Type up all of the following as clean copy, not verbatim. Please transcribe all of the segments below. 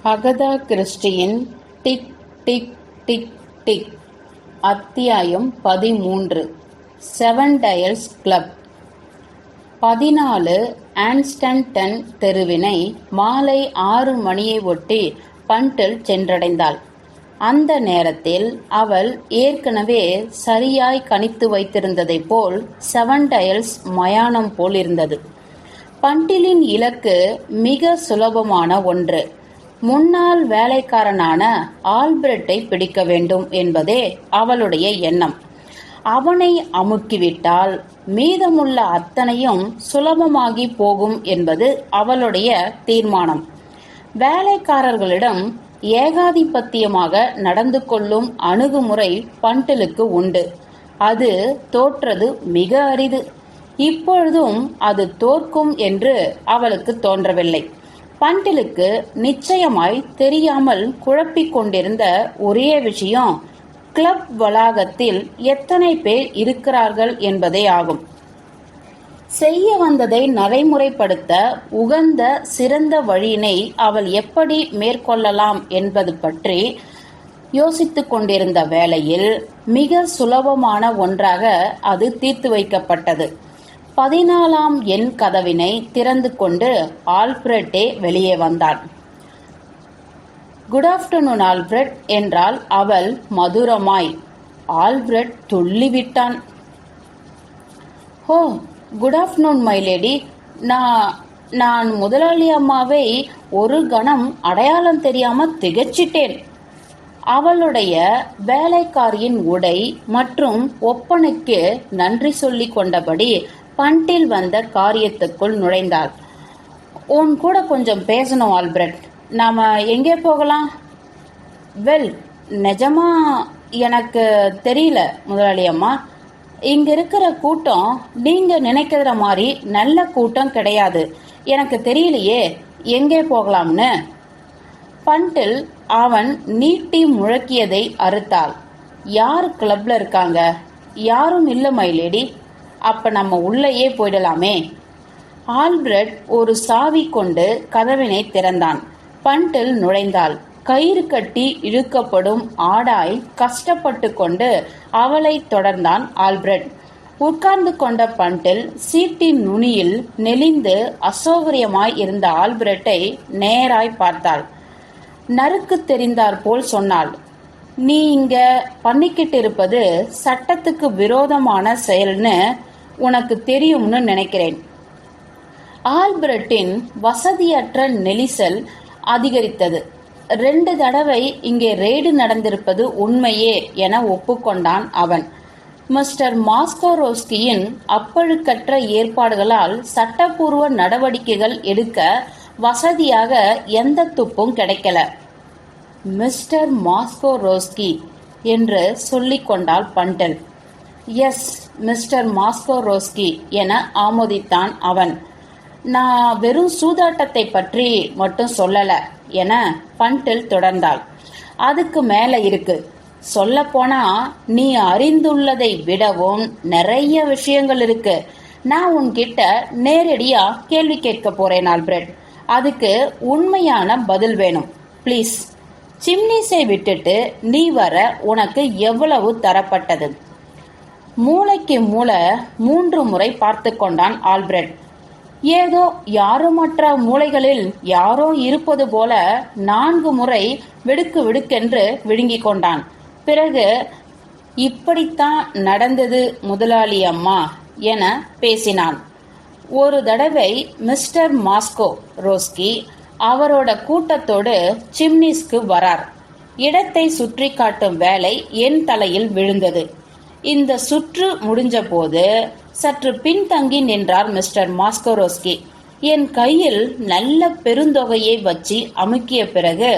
Agatha கிறிஸ்டியின் டிக் டிக் டிக் டிக். அத்தியாயம் 13. Seven Dials Club. 14 ஆன்ஸ்டன்டன் தெருவினை மாலை 6 மணியை ஒட்டி பண்டில் சென்றடைந்தாள். அந்த நேரத்தில் அவள் ஏற்கனவே சரியாய் கணித்து வைத்திருந்ததைப் போல் செவன் டயல்ஸ் மயானம் போல் இருந்தது. பண்டிலின் இலக்கு மிக சுலபமான ஒன்று. முன்னாள் வேலைக்காரனான ஆல்பிரட்டை பிடிக்க வேண்டும் என்பதே அவளுடைய எண்ணம். அவனை அமுக்கிவிட்டால் மீதமுள்ள அத்தனையும் சுலபமாகி போகும் என்பது அவளுடைய தீர்மானம். வேலைக்காரர்களிடம் ஏகாதிபத்தியமாக நடந்து கொள்ளும் அணுகுமுறை பண்டிலுக்கு உண்டு. அது தோற்றது மிக அரிது. இப்பொழுதும் அது தோற்கும் என்று அவளுக்கு தோன்றவில்லை. பண்டிலுக்கு நிச்சயமாய் தெரியாமல் குழப்பிக் கொண்டிருந்த ஒரே விஷயம் கிளப் வளாகத்தில் எத்தனை பேர் இருக்கிறார்கள் என்பதே ஆகும். செய்ய வந்ததை நடைமுறைப்படுத்த உகந்த சிறந்த வழியினை அவள் எப்படி மேற்கொள்ளலாம் என்பது பற்றி யோசித்துக் கொண்டிருந்த வேளையில் மிக சுலபமான ஒன்றாக அது தீர்த்து வைக்கப்பட்டது. 14ஆம் எண் கதவினை திறந்து கொண்டு ஆல்பிரட்டே வெளியே வந்தான். குட் ஆஃப்டர்நூன் ஆல்பிரட் என்றாள் அவள் மதுரமாய். ஆல்பிரட் துள்ளிவிட்டான். Oh, good afternoon my lady. நான் முதலாளி அம்மாவை ஒரு கணம் அடையாளம் தெரியாம திகச்சிட்டேன். அவளுடைய வேலைக்காரியின் உடை மற்றும் ஒப்பனைக்கு நன்றி சொல்லிக் கொண்டபடி பண்டில் வந்த காரியத்துக்குள் நுழைந்தாள். உன் கூட கொஞ்சம் பேசணும் ஆல்பிரட். நாம எங்கே போகலாம்? வெல், நிஜமா எனக்கு தெரியல முதலாளி அம்மா. இங்க இருக்கிற கூட்டம் நீங்க நினைக்கிற மாதிரி நல்ல கூட்டம் கிடையாது. எனக்கு தெரியலையே எங்கே போகலாம்னு. பண்டில் அவன் நீட்டி முழக்கியதை அறுத்தாள். யார் கிளப்ல இருக்காங்க? யாரும் இல்ல மை லேடி. அப்ப நம்ம உள்ளேயே போயிடலாமே. ஆல்பிரட் ஒரு சாவி கொண்டு கதவினை திறந்தான். பண்டில் நுழைந்தாள். கயிறு கட்டி இழுக்கப்படும் ஆடாய் கஷ்டப்பட்டு கொண்டு அவளை தொடர்ந்தான் ஆல்பிரட். உட்கார்ந்து கொண்ட பண்டில் சீட்டின் நுனியில் நெளிந்து அசௌகரியமாய் இருந்த ஆல்பிரட்டை நேராய் பார்த்தாள். நறுக்கு தெரிந்தார் போல் சொன்னாள், நீ இங்க பண்ணிக்கிட்டு இருப்பது சட்டத்துக்கு விரோதமான செயல்னு உனக்கு தெரியும்னு நினைக்கிறேன். ஆல்பிரட்டின் வசதியற்ற நெரிசல் அதிகரித்தது. 2 தடவை இங்கே ரெய்டு நடந்திருப்பது உண்மையே என ஒப்புக்கொண்டான் அவன். மிஸ்டர் மாஸ்கோரோஸ்கியின் அப்பழுக்கற்ற ஏற்பாடுகளால் சட்டப்பூர்வ நடவடிக்கைகள் எடுக்க வசதியாக எந்த துப்பும் கிடைக்கல. மிஸ்டர் மாஸ்கோரோஸ்கி என்று சொல்லிக் கொண்டாள் பண்டில். எஸ், மிஸ்டர் மாஸ்கோரோஸ்கி என ஆமோதித்தான் அவன். நான் வெறும் சூதாட்டத்தை பற்றி மட்டும் சொல்லல என பண்டில் தொடர்ந்தாள். அதுக்கு மேல இருக்கு. சொல்ல போனா நீ அறிந்துள்ளதை விடவும் நிறைய விஷயங்கள் இருக்கு. நான் உன்கிட்ட நேரடியா கேள்வி கேட்க போறேன் ஆல்பிரட். அதுக்கு உண்மையான பதில் வேணும். பிளீஸ். சிம்னிஸை விட்டுட்டு நீ வர உனக்கு எவ்வளவு தரப்பட்டது? மூளைக்கு மூளை 3 முறை பார்த்து கொண்டான் ஆல்பிரட். ஏதோ யாருமற்ற மூளைகளில் யாரோ இருப்பது போல 4 முறை விடுக்கு விடுக்கென்று விழுங்கிக் கொண்டான். பிறகு, இப்படித்தான் நடந்தது முதலாளி அம்மா என பேசினான். ஒரு தடவை மிஸ்டர் மாஸ்கோ ரோஸ்கி அவரோட கூட்டத்தோடு சிம்னிஸ்க்கு வரார். இடத்தை சுற்றி காட்டும் வேலை என் தலையில் விழுந்தது. இந்த சுற்று முடிஞ்ச போது சற்று பின்தங்கி நின்றார் மிஸ்டர் மாஸ்கோரோஸ்கி. என் கையில் நல்ல பெருந்தொகையை வச்சு அமுக்கிய பிறகு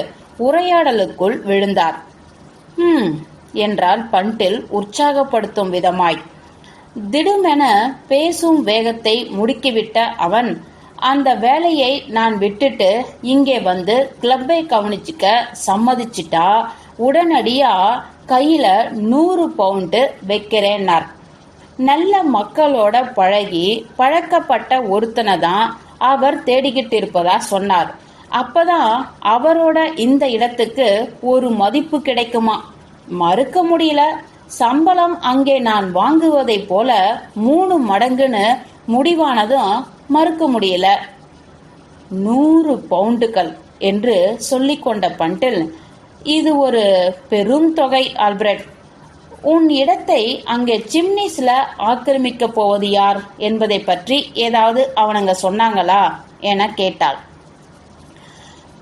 உரையாடலுக்குள் விழுந்தார். என்றால் பண்டில் உற்சாகப்படுத்தும் விதமாய். திடுமென பேசும் வேகத்தை முடுக்கிவிட்ட அவன், அந்த வேலையை நான் விட்டுட்டு இங்கே வந்து கிளப்பை கவனிச்சுக்க சம்மதிச்சிட்டா உடனடியா கையில 100 பவுண்டு வைக்கிறேன்னார். நல்ல மக்களோட பழகி பழக்கப்பட்ட ஒருத்தனை தான் அவர் தேடிக்கிட்டு இருப்பதா சொன்னார். அப்பதான் அவரோட இந்த இடத்துக்கு ஒரு மதிப்பு கிடைக்குமா. மறுக்க முடியல. சம்பளம் அங்கே நான் வாங்குவதை போல 3 மடங்குன்னு முடிவானதும் மறுக்க முடியல. 100 பவுண்டுகள் என்று சொல்லிக்கொண்ட பண்டில், இது ஒரு பெரும் தொகை ஆல்பர்ட். உன் இடத்தை அங்கே சிம்னிஸ்ல ஆக்கிரமிக்க போவது யார் என்பதை பற்றி ஏதாவது அவனுங்க சொன்னாங்களா என கேட்டாள்.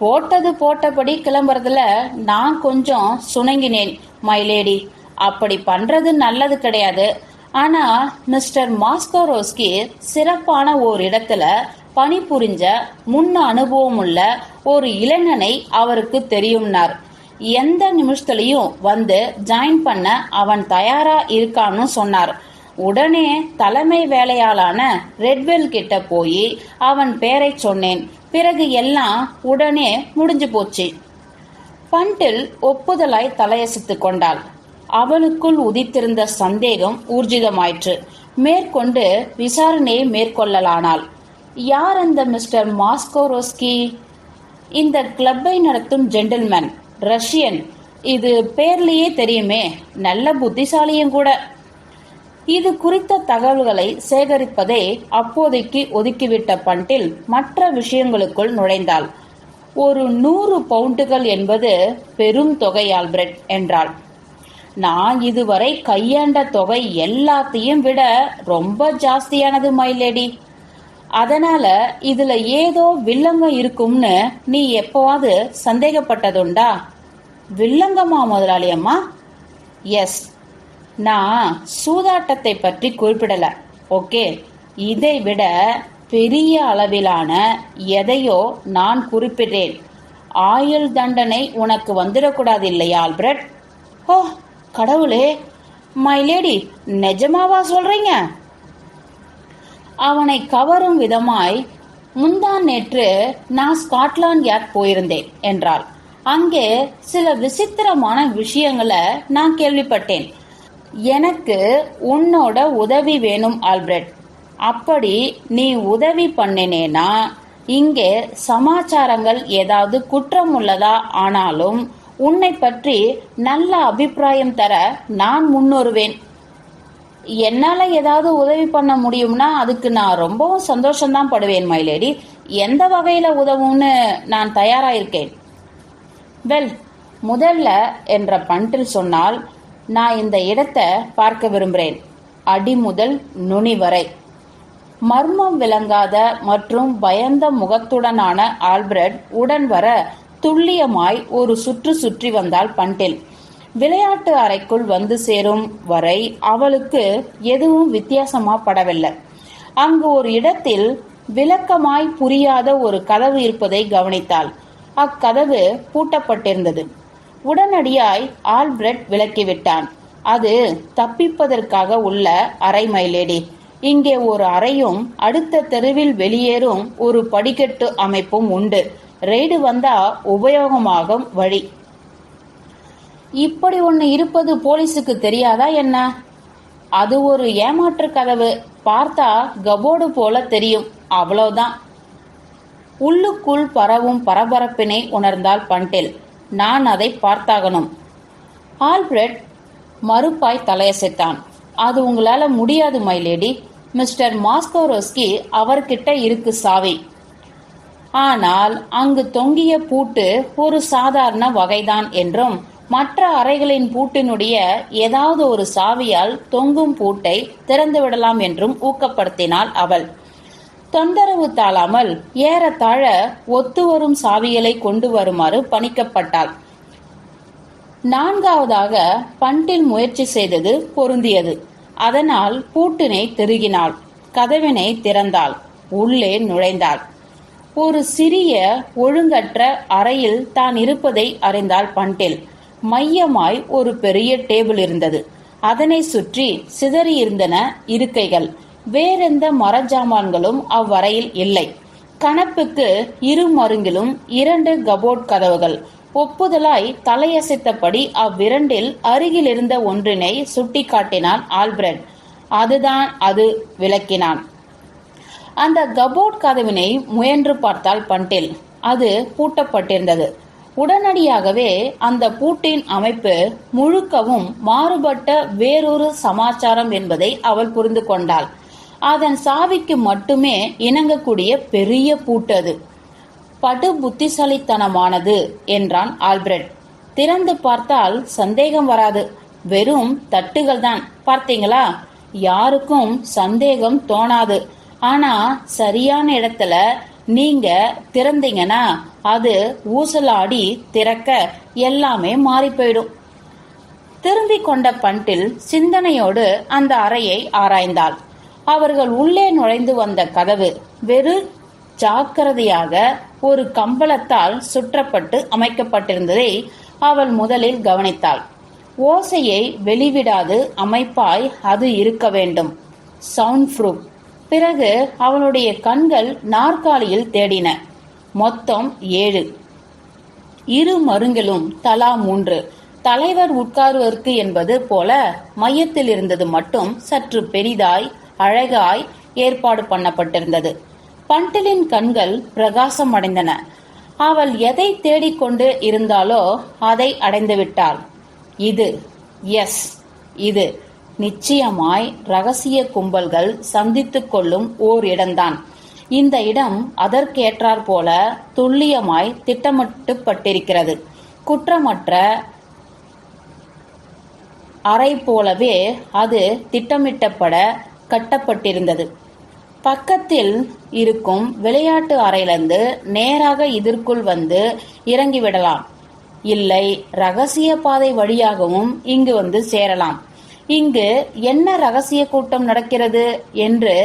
போட்டது போட்டபடி கிளம்புறதுல நான் கொஞ்சம் சுணங்கினேன் மைலேடி. அப்படி பண்றது நல்லது கிடையாது. ஆனா மிஸ்டர் மாஸ்கோரோஸ்கி சிறப்பான ஓர் இடத்துல பணிபுரிஞ்ச முன்ன அனுபவம் உள்ள ஒரு இளைஞனை அவருக்கு தெரியும்னார். எந்த நிமிஷத்துலயும் வந்து ஜாயின் பண்ண அவன் தயாரா இருக்கான்னு சொன்னார். உடனே தலைமை வேலையாளான ரெட்வெல் கிட்ட போய் அவன் பேரை சொன்னேன். பிறகு எல்லாம் உடனே முடிஞ்சு போச்சு. பண்டில் ஒப்புதலாய் தலையசித்து கொண்டாள். அவளுக்குள் உதித்திருந்த சந்தேகம் ஊர்ஜிதமாயிற்று. மேற்கொண்டு விசாரணையை மேற்கொள்ளலானாள். யார் அந்த மிஸ்டர் மாஸ்கோரோஸ்கி? இந்த கிளப்பை நடத்தும் ஜென்டில்மேன், ரஷ்யன். இது பேர்லயே தெரியுமே, நல்ல புத்திசாலியும் கூட. இது குறித்த தகவல்களை சேகரிப்பதை அப்போதைக்கு ஒதுக்கிவிட்ட பண்டில் மற்ற விஷயங்களுக்குள் நுழைந்தாள். ஒரு 100 பவுண்டுகள் என்பது பெரும் தொகை ஆல்பர்ட் என்றாள். நான் இதுவரை கையாண்ட தொகை எல்லாத்தையும் விட ரொம்ப ஜாஸ்தியானது மைலேடி. அதனால இதுல ஏதோ வில்லங்கம் இருக்கும்னு நீ எப்பவாவது சந்தேகப்பட்டதுண்டா? வில்லங்கமா முதலாளி அம்மா? எஸ். நான் சூதாட்டத்தை பற்றி குறிப்பிடல. ஓகே, இதை விட பெரிய அளவிலான எதையோ நான் குறிப்பிட்டேன். ஆயுள் தண்டனை உனக்கு வந்துடக்கூடாது இல்லையா ஆல்பர்ட்? ஓ கடவுளே, மைலேடி, நிஜமாவா சொல்றீங்க? அவனை கவரும் விதமாய், முந்தான் நேற்று நான் ஸ்காட்லாந்து யார்ட் போயிருந்தேன் என்றாள். அங்கே சில விசித்திரமான விஷயங்களை நான் கேள்விப்பட்டேன். எனக்கு உன்னோட உதவி வேணும் ஆல்பர்ட். அப்படி நீ உதவி பண்ணினேனா இங்கே சமாச்சாரங்கள் ஏதாவது குற்றம் உள்ளதா ஆனாலும் உன்னை பற்றி நல்ல அபிப்பிராயம் தர நான் முன்வருவேன். என்னால ஏதாவது உதவி பண்ண முடியும்னா அதுக்கு நான் ரொம்பவும் சந்தோஷம்தான் படுவேன் மைலேடி. எந்த வகையில உதவும்னு நான் தயாராயிருக்கேன். வெல், முதல்ல என்ற பண்டில் சொன்னால், நான் இந்த இடத்தை பார்க்க விரும்புகிறேன், அடி முதல் நுனி வரை. மர்மம் விளங்காத மற்றும் பயந்த முகத்துடனான ஆல்பர்ட் உடன் வர துல்லியமாய் ஒரு சுற்று சுற்றி வந்தாள் பண்டில். விளையாட்டு அறைக்குள் வந்து சேரும் வரை அவளுக்கு எதுவும் வித்தியாசமா படவில்லை. அங்கு ஒரு இடத்தில் விளக்கமாய் புரியாத ஒரு கதவு இருப்பதை கவனித்தாள். அக்கதவு பூட்டப்பட்டிருந்தது. உடனடியாய் ஆல்பர்ட் விலக்கிவிட்டான். அது தப்பிப்பதற்காக உள்ள அறை மைலேடி. இங்கே ஒரு அறையும் அடுத்த தெருவில் வெளியேறும் ஒரு படிக்கட்டு அமைப்பும் உண்டு. ரெய்டு வந்தா உபயோகமாகும் வழி. இப்படி ஒண்ணு இருப்பது போலீஸுக்கு தெரியாதா என்ன? அது ஒரு ஏமாற்று கதவு. பார்த்தா கபோர்டு போல தெரியும், அவ்வளவுதான். உள்ளுக்குள் பரவும் பரபரப்பினை உணர்ந்தாள் பண்டில். நான் அதை பார்த்தாகணும். ஆல்பர்ட் மறுப்பாய் தலையசைத்தான். அது உங்களால முடியாது மைலேடி. மிஸ்டர் மாஸ்கோரோஸ்கி அவர்கிட்ட இருக்கு சாவி. ஆனால் அங்கு தொங்கிய பூட்டு ஒரு சாதாரண வகைதான் என்றும் மற்ற அறைகளின் பூட்டினுடைய ஏதாவது ஒரு சாவியால் தொங்கும் பூட்டை திறந்து விடலாம் என்றும் ஊக்கப்படுத்தினாள் அவள். தொந்தரவு தாழாமல் ஏறத்தாழ ஒத்துவரும் சாவிகளை கொண்டு வருமாறு பணிக்கப்பட்டாள். 4வதாக பண்டில் முயற்சி செய்தது பொருந்தியது. அதனால் பூட்டினை திருகினாள். கதவினை திறந்தாள். உள்ளே நுழைந்தாள். ஒரு சிறிய ஒழுங்கற்ற அறையில் தான் இருப்பதை அறிந்தாள் பண்டில். மையமாய் ஒரு பெரிய டேபிள் இருந்தது. அதனை சுற்றி சிதறியிருந்தன இருக்கைகள். வேறெந்த மரஜாமான்களும் அவ்வறையில் இல்லை. கணப்புக்கு இரு மருங்கிலும் 2 கபோர்ட் கதவுகள். ஒப்புதலாய் தலையசைத்தபடி அவ்விரண்டில் அருகில் இருந்த ஒன்றினை சுட்டி காட்டினான் ஆல்பர்ட். அதுதான் அது, விளக்கினான். அந்த கபோர்ட் கதவினை முயன்று பார்த்தாள் பண்டில். அது பூட்டப்பட்டிருந்தது. உடனடியாகவே அந்த பூட்டின் அமைப்பு முழுக்கவும் மாறுபட்ட வேறொரு சமாச்சாரம் என்பதை அவள் புரிந்து கொண்டாள். அதன் சாவிக்கு மட்டுமே இணங்கக்கூடிய பெரிய பூட்டு அது. படு புத்திசாலித்தனமானது என்றான் ஆல்பிரட். திறந்து பார்த்தால் சந்தேகம் வராது. வெறும் தட்டுகள் தான், பார்த்தீங்களா? யாருக்கும் சந்தேகம் தோணாது. ஆனா சரியான இடத்துல நீங்க திறந்தீங்கன்னா அது ஊசலாடி திறக்க எல்லாமே மாறி போயிடும். திரும்பிக் கொண்ட பண்டில் சிந்தனையோடு அந்த அறையை ஆராய்ந்தாள். அவர்கள் உள்ளே நுழைந்து வந்த கதவு வெறு ஜாக்கிரதையாக ஒரு கம்பளத்தால் சுற்றப்பட்டு அமைக்கப்பட்டிருந்ததை அவள் முதலில் கவனித்தாள். ஓசையை வெளிவிடாது அமைப்பாய் அது இருக்க வேண்டும். Sound proof. பிறகு அவளுடைய கண்கள் நாற்காலியில் தேடின. மொத்தம் 7. இரு மருங்கிலும் தலா 3. தலைவர் உட்காருவதற்கு என்பது போல மையத்தில் இருந்தது மட்டும் சற்று பெரிதாய் அழகாய் ஏற்பாடு பண்ணப்பட்டிருந்தது. பண்டிலின் கண்கள் பிரகாசம் அடைந்தன. அவள் எதை தேடிக்கொண்டு இருந்தாலோ அதை அடைந்து விட்டாள். இது நிச்சயமாய் ரகசிய கும்பல்கள் சந்தித்துக் கொள்ளும் ஓர் இடம்தான். இந்த இடம் அதற்கேற்றாற் போல துல்லியமாய் திட்டமிட்டப்பட்டிருக்கிறது. குற்றமற்ற அறை போலவே அது திட்டமிட்டப்பட கட்டப்பட்டிருந்தது. பக்கத்தில் இருக்கும் விளையாட்டு அறையிலிருந்து நேராக இதற்குள் வந்து இறங்கிவிடலாம். இல்லை, ரகசிய பாதை வழியாகவும் இங்கு வந்து சேரலாம். இங்கு என்ன ரகசிய கூட்டம் நடக்கிறது என்று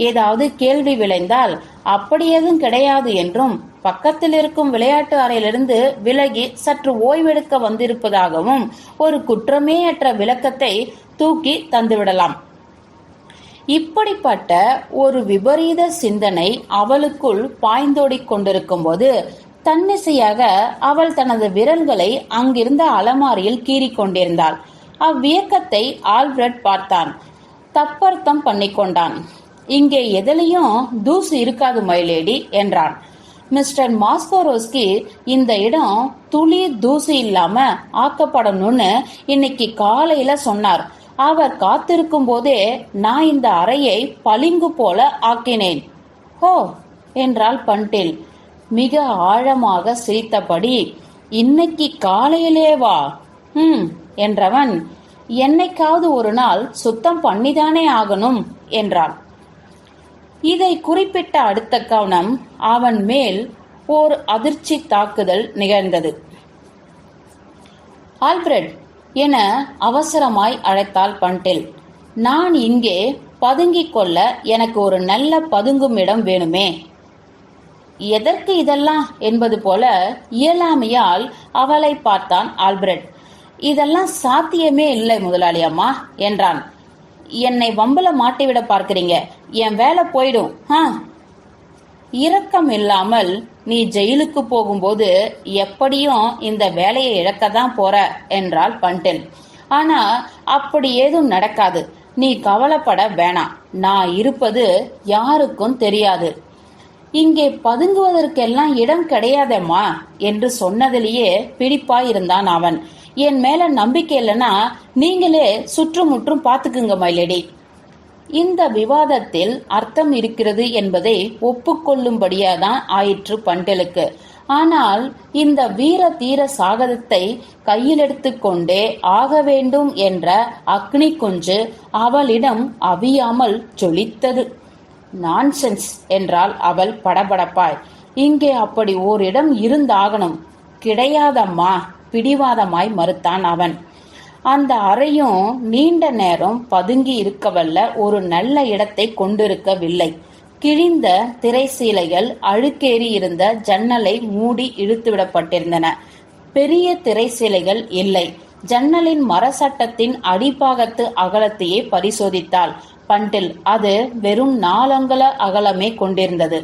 ஏதாவது கேள்வி விளைந்தால் அப்படி எதுவும் கிடையாது என்றும், பக்கத்தில் இருக்கும் விளையாட்டு அறையிலிருந்து விலகி சற்று ஓய்வெடுக்க வந்திருப்பதாகவும் ஒரு குற்றமேயற்ற விளக்கத்தை தூக்கி தந்துவிடலாம். இப்படிப்பட்ட ஒரு விபரீத சிந்தனை அவளுக்குள் பாய்ந்தோடிக் கொண்டிருக்கும் போது தன்னிசையாக அவள் தனது விரல்களை அங்கிருந்த அலமாரியில் கீறிக் கொண்டிருந்தாள். அவ்வியக்கத்தை ஆல்பிரட் பார்த்தான். தப்பர்த்தம் பண்ணிக்கொண்டான். இங்கே எதிலையும் தூசு இருக்காது மைலேடி என்றான். மிஸ்டர் மாஸ்கோரோஸ்கி இந்த இடம் துளி தூசு இல்லாம ஆக்கப்படணும்னு இன்னைக்கு காலையில சொன்னார். அவர் காத்திருக்கும் போதே நான் இந்த அறையை பளிங்கு போல ஆக்கினேன். ஹோ என்றாள் பண்டில் மிக ஆழமாக சிரித்தபடி. இன்னைக்கு காலையிலேவா? என்றவன், என்னைக்காவது ஒரு நாள் சுத்தம் பண்ணிதானே ஆகணும் என்றான். இதை குறிப்பிட்ட அடுத்த கவனம் அவன் மேல் ஓர் அதிர்ச்சி தாக்குதல் நிகழ்ந்தது. ஆல்பிரட் என அவசரமாய் அழைத்தாள் பண்டில். நான் இங்கே பதுங்கிக் கொள்ள எனக்கு ஒரு நல்ல பதுங்கும் இடம் வேணுமே. எதற்கு இதெல்லாம் என்பது போல இயலாமையால் அவளை பார்த்தான் ஆல்பிரட். இதெல்லாம் சாத்தியமே இல்லை முதலாளி அம்மா என்றான். என்னை வம்பல மாட்டிவிட பார்க்கிறீங்க, என் வேலை போயிடும். இரக்கம் இல்லாமல் நீ ஜெயிலுக்கு போகும்போது எப்படியும் இந்த வேலையை இழக்கத்தான் போற என்றாள் பண்டில். ஆனா அப்படி ஏதும் நடக்காது. நீ கவலைப்பட வேணாம். நான் இருப்பது யாருக்கும் தெரியாது. இங்கே பதுங்குவதற்கெல்லாம் இடம் கிடையாதேம்மா என்று சொன்னதிலேயே பிடிப்பாயிருந்தான் அவன். என் மேல நம்பிக்கை இல்லைன்னா நீங்களே சுற்றுமுற்றும் பார்த்துக்குங்க மைலேடி. இந்த விவாதத்தில் அர்த்தம் இருக்கிறது என்பதை ஒப்புக்கொள்ளும்படியாதான் ஆயிற்று பண்டிலுக்கு. ஆனால் இந்த வீர தீர சாகதத்தை கையில் எடுத்துக்கொண்டே ஆக வேண்டும் என்ற அக்னி குஞ்சு அவளிடம் அவியாமல் ஜொலித்தது. நான்சென்ஸ் என்றாள் அவள் படபடப்பாய். இங்கே அப்படி ஓரிடம் இருந்தாகணும். கிடையாதம்மா, பிடிவாதமாய் மறுத்தான் அவன். அந்த அறையும் நீண்ட நேரம் பதுங்கி இருக்கவல்ல ஒரு நல்ல இடத்தை கொண்டிருக்கவில்லை. கிழிந்த திரைசீலைகள் அழுக்கேறி இருந்த ஜன்னலை மூடி இழுத்துவிடப்பட்டிருந்தன. பெரிய திரைசீலைகள் இல்லை. ஜன்னலின் மரசட்டத்தின் அடிப்பாகத்து அகலத்தையே பரிசோதித்தாள் பண்டில். அது வெறும் 4 அங்குல அகலமே கொண்டிருந்தது.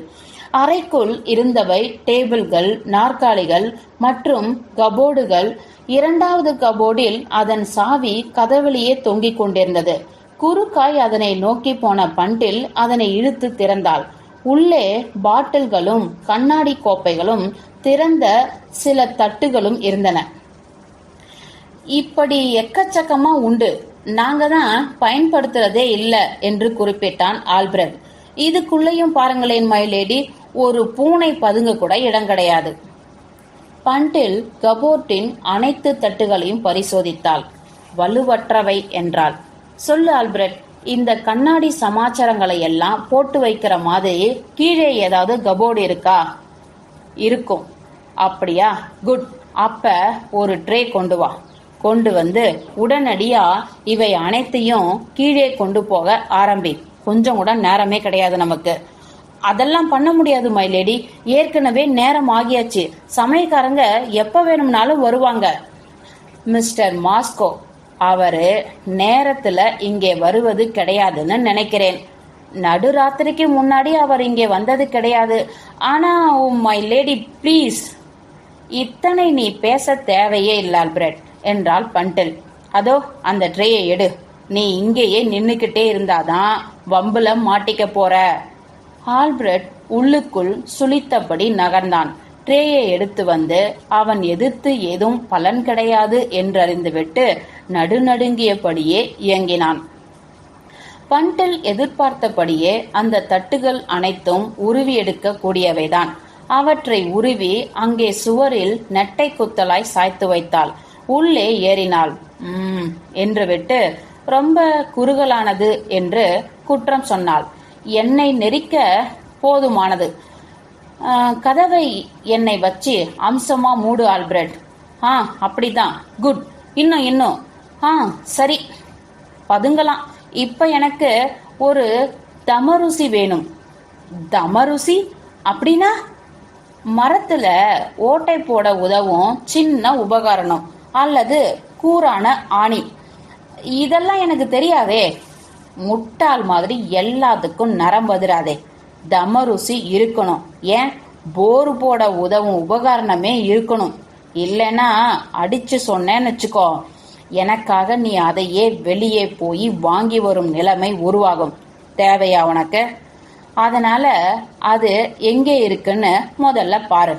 அறைக்குள் இருந்தவை டேபிள்கள், நாற்காலிகள் மற்றும் கபோர்டுகள். 2வது கபோர்டில் அதன் சாவி கதவிலேயே தொங்கிக் கொண்டிருந்தது. குறுக்காய் அதனை நோக்கி போன பண்டில் அதனை இழுத்து திறந்தாள். உள்ளே பாட்டில்களும் கண்ணாடி கோப்பைகளும் திறந்த சில தட்டுகளும் இருந்தன. இப்படி எக்கச்சக்கமா உண்டு, நாங்க தான் பயன்படுத்துறதே இல்ல என்று குறிப்பிட்டான் ஆல்பிரட். இதுக்குள்ளேயும் பாருங்களேன் மைலேடி, ஒரு பூனை பதுங்க கூட இடம் கிடையாது. பண்டில் கபோர்டின் அனைத்து தட்டுகளையும் பரிசோதித்தாள். வலுவற்றவை என்றாள். சொல்லு ஆல்பிரட், இந்த கண்ணாடி சமாச்சாரங்களை எல்லாம் போட்டு வைக்கிற மாதிரி கீழே ஏதாவது கபோர்டு இருக்கா? இருக்கும். அப்படியா? குட். அப்ப ஒரு ட்ரே கொண்டு வா. கொண்டு வந்து உடனடியா இவை அனைத்தையும் கீழே கொண்டு போக ஆரம்பி. கொஞ்சம் கூட நேரமே கிடையாது நமக்கு. அதெல்லாம் பண்ண முடியாது மைலேடி, ஏற்கனவே நேரம் ஆகியாச்சு. சமயக்காரங்க எப்ப வேணும்னாலும் வருவாங்க. மிஸ்டர் மாஸ்கோ அவரு நேரத்துல இங்கே வருவது கிடையாதுன்னு நினைக்கிறேன். நடுராத்திரிக்கு முன்னாடி அவர் இங்கே வந்தது கிடையாது. ஆனா மை லேடி ப்ளீஸ், இத்தனை நீ பேச தேவையே இல்ல ஆல்பிரட் என்றாள் பண்டில். அதோ அந்த ட்ரேயை எடு. நீ இங்கேயே நின்னுக்கிட்டே இருந்தாதான் வம்புல மாட்டிக்க போற. ஆல்பிரட் உள்ளுக்குள் சுளித்தபடி நகர்ந்தான். ட்ரேயை எடுத்து வந்து அவன் எதிர்த்து ஏதும் பலன் கிடையாது என்றறிந்துவிட்டு நடுநடுங்கியபடியே இயங்கினான். பண்டில் எதிர்பார்த்தபடியே அந்த தட்டுகள் அனைத்தும் உருவி எடுக்க கூடியவைதான். அவற்றை உருவி அங்கே சுவரில் நெட்டை குத்தலாய் சாய்த்து வைத்தாள். உள்ளே ஏறினாள். என்று விட்டு ரொம்ப குறுகலானது என்று குற்றம் சொன்னாள். என்னை நெரிக்க போதுமானது. கதவை என்னை வச்சு அம்சமா மூடு ஆல்பிரட். அப்படிதான். குட். இன்னும் சரி, பதுங்கலாம். இப்ப எனக்கு ஒரு தமருசி வேணும். தமருசி அப்படின்னா? மரத்துல ஓட்டை போட உதவும் சின்ன உபகரணம் அல்லது கூரான ஆணி. இதெல்லாம் எனக்கு தெரியாதே. முட்டாள் மாதிரி எல்லாத்துக்கும் நரம்பதிராதே. தமருசி இருக்கணும். ஏன், போரு போட உதவும் உபகரணமே இருக்கணும். இல்லைன்னா அடிச்சு சொன்னேன்னு வச்சுக்கோ, எனக்காக நீ அதையே வெளியே போய் வாங்கி வரும் நிலைமை உருவாகும். தேவையா உனக்கு? அதனால அது எங்கே இருக்குன்னு முதல்ல பாரு.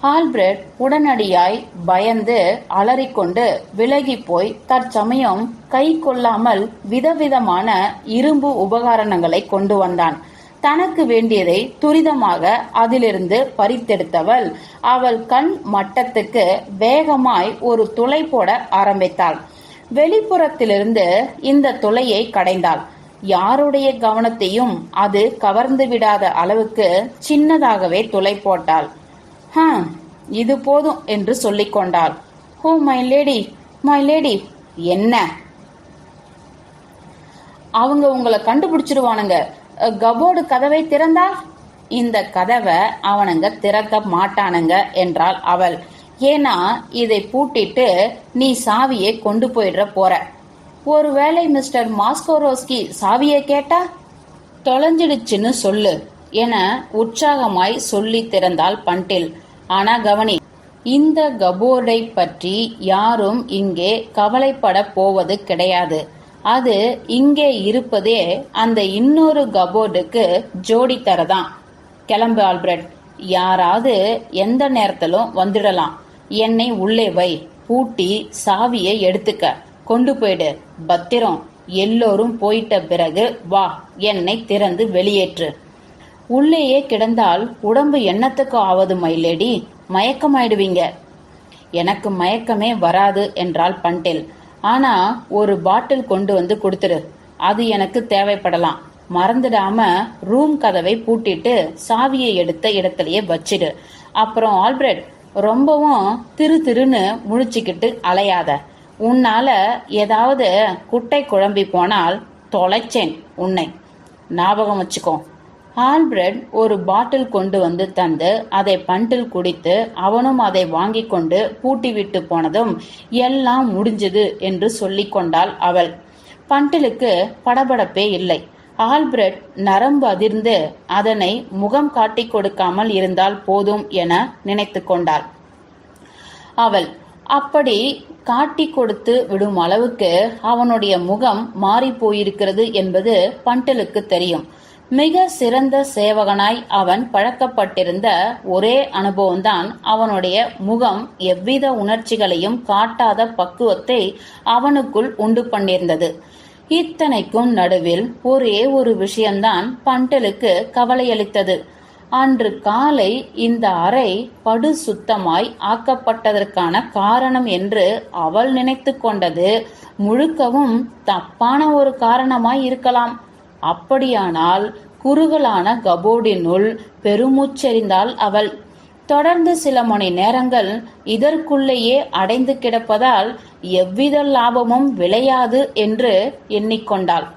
ஆல்பிரட் உடனடியாய் பயந்து அலறிக்கொண்டு விலகி போய் தற்சமயம் கை கொள்ளாமல் விதவிதமான இரும்பு உபகரணங்களை கொண்டு வந்தான். தனக்கு வேண்டியதை துரிதமாக அதிலிருந்து பறித்தெடுத்தவள் அவள் கண் மட்டத்துக்கு வேகமாய் ஒரு துளை போட ஆரம்பித்தாள். வெளிப்புறத்திலிருந்து இந்த துளையை கடைந்தாள். யாருடைய கவனத்தையும் அது கவர்ந்து விடாத அளவுக்கு சின்னதாகவே துளை போட்டாள். இது போதும் என்று சொல்லிக் கொண்டாள். Oh my lady, my lady. என்ன? அவங்க உங்களை கண்டுபிடிச்சிருவானுங்க. கபோர்டு கதவை திறந்தால்? இந்த கதவை அவனுங்க திறக்க மாட்டானுங்க என்றாள் அவள். ஏன்னா இதை பூட்டிட்டு நீ சாவியை கொண்டு போயிடுற போற. ஒருவேளை மிஸ்டர் மாஸ்கோரோஸ்கி சாவியை கேட்டா? தொலைஞ்சிடுச்சுன்னு சொல்லு என உற்சாகமாய் சொல்லி திறந்தாள் பண்டில். ஆனா கவனி, இந்த கபோர்டை பற்றி யாரும் இங்கே கவலைப்பட போவது கிடையாது. அது இங்கே இருப்பதே அந்த இன்னொரு கபோர்டுக்கு ஜோடி தரதான். கிளம்பு ஆல்பிரட். யாராவது எந்த நேரத்திலும் வந்துடலாம். என்னை உள்ளே வை. பூட்டி சாவியை எடுத்துக்க. கொண்டு போயிடு. பத்திரம். எல்லோரும் போயிட்ட பிறகு வா, என்னை திறந்து வெளியேற்று. உள்ளேயே கிடந்தால் உடம்பு என்னத்துக்கு ஆவது மைலேடி? மயக்கமாயிடுவீங்க. எனக்கு மயக்கமே வராது என்றாள் பண்டில். ஆனா ஒரு பாட்டில் கொண்டு வந்து கொடுத்துரு. அது எனக்கு தேவைப்படலாம். மறந்துடாம ரூம் கதவை பூட்டிட்டு சாவியை எடுத்த இடத்திலேயே வச்சிடு. அப்புறம் ஆல்பிரட், ரொம்பவும் திருன்னு முழிச்சுக்கிட்டு அலையாத. உன்னால ஏதாவது குட்டை குழம்பி போனால் தொலைச்சேன் உன்னை. ஞாபகம் வச்சுக்கோ. ஆல்பிரட் ஒரு பாட்டில் கொண்டு வந்து தந்து அதை பண்டில் குடித்து அவனும் அதை வாங்கி கொண்டு பூட்டி விட்டு போனதும் எல்லாம் முடிஞ்சது என்று சொல்லிக் கொண்டாள் அவள். பண்டிலுக்கு படபடப்பே இல்லை. ஆல்பிரட் நரம்பு அதிர்ந்து அதனை முகம் காட்டிக் கொடுக்காமல் இருந்தால் போதும் என நினைத்து கொண்டாள் அவள். அப்படி காட்டி கொடுத்து விடும் அளவுக்கு அவனுடைய முகம் மாறி போயிருக்கிறது என்பது பண்டிலுக்கு தெரியும். மிக சிறந்த சேவகனாய் அவன் பழக்கப்பட்டிருந்த ஒரே அனுபவம்தான் அவனுடைய முகம் எவ்வித உணர்ச்சிகளையும் காட்டாத பக்குவத்தை அவனுக்குள் உண்டு பண்ணியிருந்தது. இத்தனைக்கும் நடுவில் ஒரே ஒரு விஷயம்தான் பண்டலுக்கு கவலையளித்தது. அன்று காலை இந்த அறை படு சுத்தமாய் ஆக்கப்பட்டதற்கான காரணம் என்று அவள் நினைத்து கொண்டது முழுக்கவும் தப்பான ஒரு காரணமாய் இருக்கலாம். அப்படியானால் குறுகலான கபோர்டினுள் பெருமூச்செறிந்தாள் அவள். தொடர்ந்து சில மணி நேரங்கள் இதற்குள்ளேயே அடைந்து கிடப்பதால் எவ்வித லாபமும் விளையாது என்று எண்ணிக்கொண்டாள்.